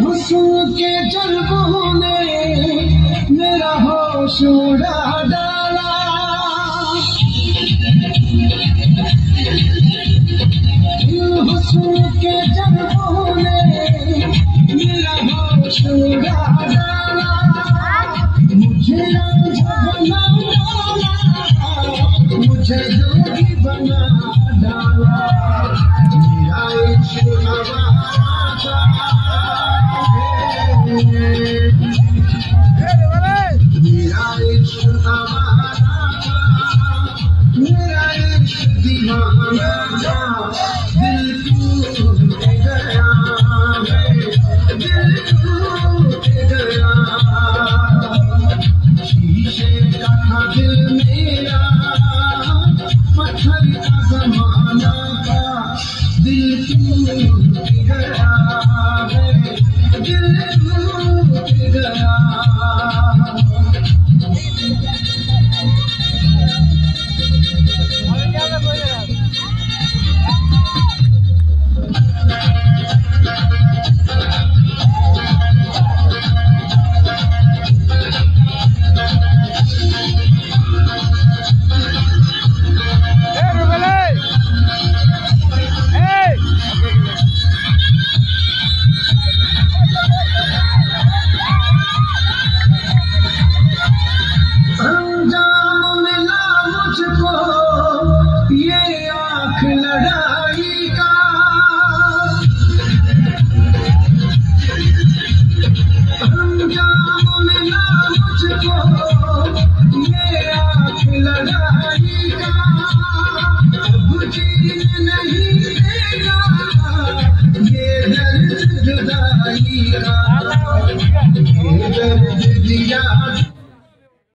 हुस्न के जलवों ने मेरा होश उड़ा डाला। हुस्न के जलवों ने मेरा होश उड़ा डाला। मुझे रांझा बना डाला, मुझे जोगी बना डाला। मेरा इश्क आवारा था, मेरा इश्क आवारा था, मेरा इश्क दीवाना था। दिल टूट गया है, दिल टूट गया। शीशे का था दिल मेरा, पत्थर का ज़माना था। दिल टूट गया है, दिल टूट गया। लड़ाई का अंजाम मिला मुझको, ये आँख लड़ाई का। अब जीने नहीं देगा ये दर्द जुदाई का, ये दर्द दिया।